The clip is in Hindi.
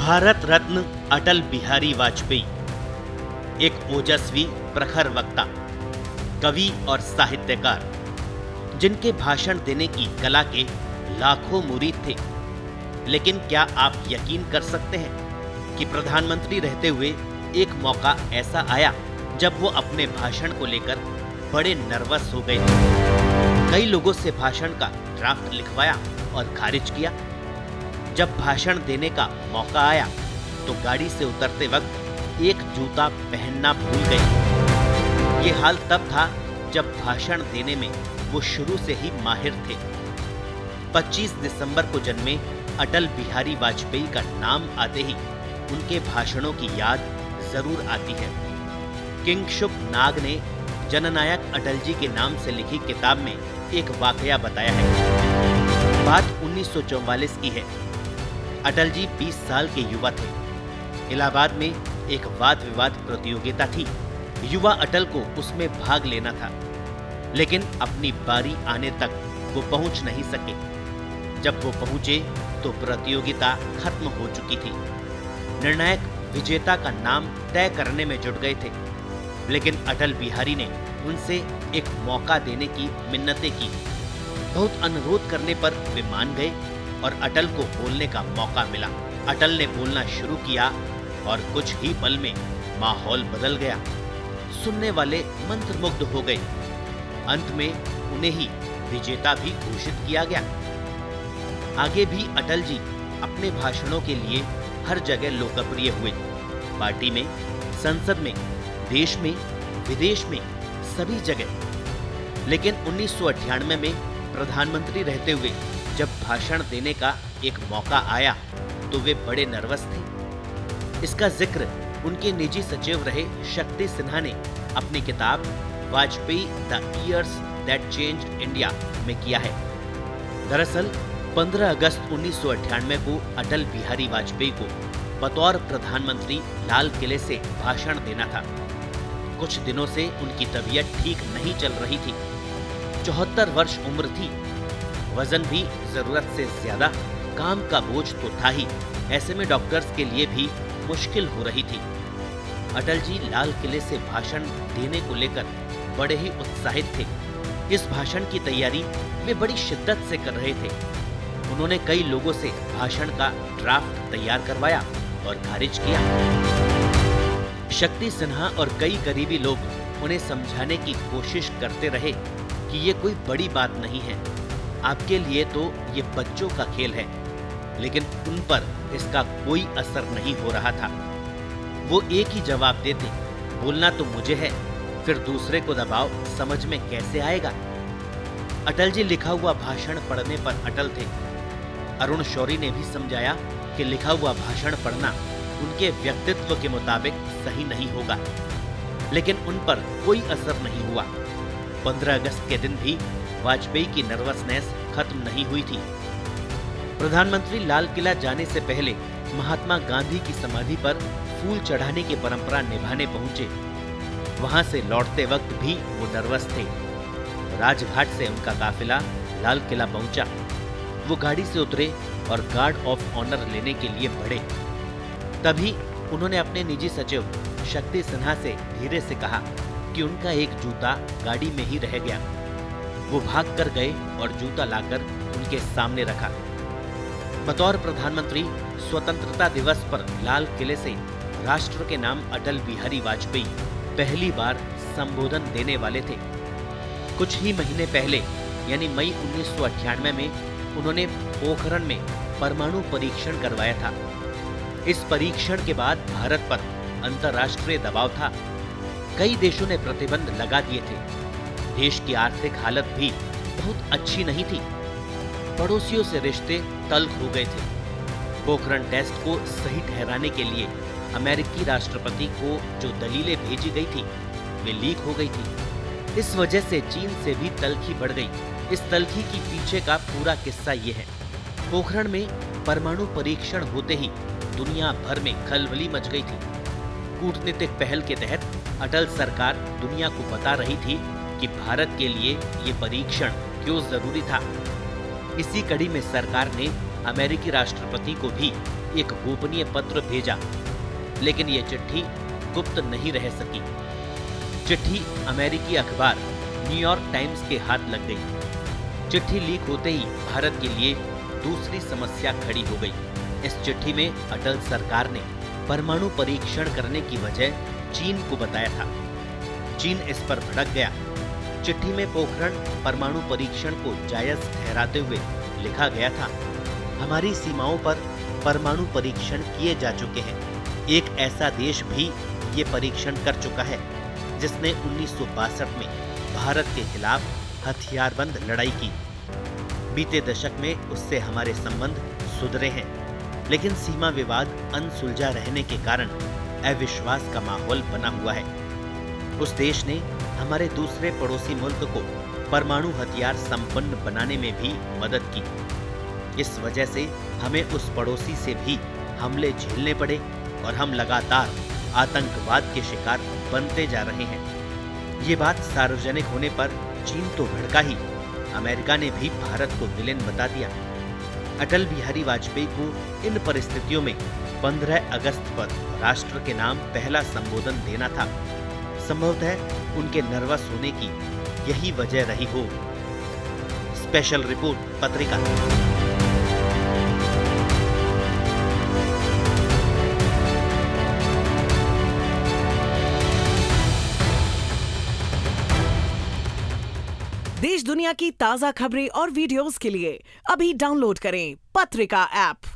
भारत रत्न अटल बिहारी वाजपेयी एक ओजस्वी प्रखर वक्ता, कवि और साहित्यकार, जिनके भाषण देने की कला के लाखों मुरीद थे। लेकिन क्या आप यकीन कर सकते हैं कि प्रधानमंत्री रहते हुए एक मौका ऐसा आया जब वो अपने भाषण को लेकर बड़े नर्वस हो गए थे। कई लोगों से भाषण का ड्राफ्ट लिखवाया और खारिज किया। जब भाषण देने का मौका आया तो गाड़ी से उतरते वक्त एक जूता पहनना भूल गए। ये हाल तब था जब भाषण देने में वो शुरू से ही माहिर थे। 25 दिसंबर को जन्मे अटल बिहारी वाजपेयी का नाम आते ही उनके भाषणों की याद जरूर आती है। किंगशुक नाग ने जननायक अटल जी के नाम से लिखी किताब में एक वाकया बताया है। बात 1944 की है। अटल जी 20 साल के युवा थे। इलाहाबाद में एक वाद विवाद प्रतियोगिता थी। युवा अटल को उसमें भाग लेना था, लेकिन अपनी बारी आने तक वो पहुंच नहीं सके। जब वो पहुंचे तो प्रतियोगिता खत्म हो चुकी थी। निर्णायक विजेता का नाम तय करने में जुट गए थे, लेकिन अटल बिहारी ने उनसे एक मौका देने की मिन्नतें की। बहुत अनुरोध करने पर वे मान गए और अटल को बोलने का मौका मिला। अटल ने बोलना शुरू किया और कुछ ही पल में माहौल बदल गया। सुनने वाले मंत्रमुग्ध हो गए। अंत में उन्हें ही विजेता भी घोषित किया गया। आगे भी अटल जी अपने भाषणों के लिए हर जगह लोकप्रिय हुए। पार्टी में, संसद में, देश में, विदेश में, सभी जगह। लेकिन 1998 में प्रधानमंत्री रहते हुए जब भाषण देने का एक मौका आया तो वे बड़े नर्वस थे। इसका जिक्र उनके निजी सचिव रहे शक्ति सिन्हा ने अपनी किताब Vajpayee the years that changed India में किया है। दरअसल 15 अगस्त 1998 को अटल बिहारी वाजपेयी को बतौर प्रधानमंत्री लाल किले से भाषण देना था। कुछ दिनों से उनकी तबीयत ठीक नहीं चल रही थी। 74 वर्ष उम्र थी। वजन भी जरूरत से ज्यादा, काम का बोझ तो था ही। ऐसे में डॉक्टर्स के लिए भी मुश्किल हो रही थी। अटल जी लाल किले से भाषण देने को लेकर बड़े ही उत्साहित थे। इस भाषण की तैयारी वे बड़ी शिद्दत से कर रहे थे। उन्होंने कई लोगों से भाषण का ड्राफ्ट तैयार करवाया और खारिज किया। शक्ति सिन्हा और कई करीबी लोग उन्हें समझाने की कोशिश करते रहे कि ये कोई बड़ी बात नहीं है, आपके लिए तो ये बच्चों का खेल है। लेकिन उन पर इसका कोई असर नहीं हो रहा था। वो एक ही जवाब देते, बोलना तो मुझे है, फिर दूसरे को दबाव समझ में कैसे आएगा। अटल जी लिखा हुआ भाषण पढ़ने पर अटल थे। अरुण शौरी ने भी समझाया कि लिखा हुआ भाषण पढ़ना उनके व्यक्तित्व के मुताबिक सही नहीं होगा, लेकिन उन पर कोई असर नहीं हुआ। 15 अगस्त के दिन भी वाजपेयी की नर्वसनेस खत्म नहीं हुई थी। प्रधानमंत्री लाल किला जाने से पहले महात्मा गांधी की समाधि पर फूल चढ़ाने की परंपरा निभाने पहुंचे। वहां से लौटते वक्त भी वो नर्वस थे। राजघाट से उनका काफिला लाल किला पहुंचा। वो गाड़ी से उतरे और गार्ड ऑफ ऑनर लेने के लिए बढ़े। तभी उन्होंने अपने निजी सचिव शक्ति सिन्हा से धीरे से कहा कि उनका एक जूता गाड़ी में ही रह गया। वो भाग कर गए और जूता लाकर उनके सामने रखा। बतौर प्रधानमंत्री स्वतंत्रता दिवस पर लाल किले से राष्ट्र के नाम अटल बिहारी वाजपेयी पहली बार संबोधन देने वाले थे। कुछ ही महीने पहले यानी मई 1998 में उन्होंने पोखरण में परमाणु परीक्षण करवाया था। इस परीक्षण के बाद भारत पर अंतर्राष्ट्रीय दबाव था। कई देशों ने प्रतिबंध लगा दिए थे। देश की आर्थिक हालत भी बहुत अच्छी नहीं थी। पड़ोसियों से रिश्ते तल्ख हो गए थे। पोखरण टेस्ट को सही ठहराने के लिए अमेरिकी राष्ट्रपति को जो दलीलें भेजी गई थी वे लीक हो गई थी। इस वजह से चीन से भी तल्खी बढ़ गई। इस तल्खी की पीछे का पूरा किस्सा ये है। पोखरण में परमाणु परीक्षण होते ही दुनिया भर में खलबली मच गई थी। कूटनीतिक पहल के तहत अटल सरकार दुनिया को बता रही थी कि भारत के लिए ये परीक्षण क्यों जरूरी था। इसी कड़ी में सरकार ने अमेरिकी राष्ट्रपति को भी एक गोपनीय पत्र भेजा, लेकिन ये चिट्ठी गुप्त नहीं रह सकी। चिट्ठी अमेरिकी अखबार न्यूयॉर्क टाइम्स के हाथ लग गई। चिट्ठी लीक होते ही भारत के लिए दूसरी समस्या खड़ी हो गई। इस चिट्ठी में अटल सरकार ने परमाणु परीक्षण करने की वजह चीन को बताया था। चीन इस पर भड़क गया। चिट्ठी में पोखरण परमाणु परीक्षण को जायज ठहराते हुए लिखा गया था, हमारी सीमाओं पर परमाणु परीक्षण किए जा चुके हैं। एक ऐसा देश भी ये परीक्षण कर चुका है जिसने 1962 में भारत के खिलाफ हथियारबंद लड़ाई की। बीते दशक में उससे हमारे संबंध सुधरे हैं, लेकिन सीमा विवाद अनसुलझा रहने के कारण अविश्वास का माहौल बना हुआ है। उस देश ने हमारे दूसरे पड़ोसी मुल्क को परमाणु हथियार संपन्न बनाने में भी मदद की। इस वजह से हमें उस पड़ोसी से भी हमले झेलने पड़े और हम लगातार आतंकवाद के शिकार बनते जा रहे हैं। ये बात सार्वजनिक होने पर चीन तो भड़का ही, अमेरिका ने भी भारत को विलेन बता दिया। अटल बिहारी वाजपेयी को इन परिस्थितियों में 15 अगस्त पर राष्ट्र के नाम पहला संबोधन देना था। संभवतः उनके नर्वस होने की यही वजह रही हो। स्पेशल रिपोर्ट पत्रिका। देश दुनिया की ताजा खबरें और वीडियोस के लिए अभी डाउनलोड करें पत्रिका ऐप।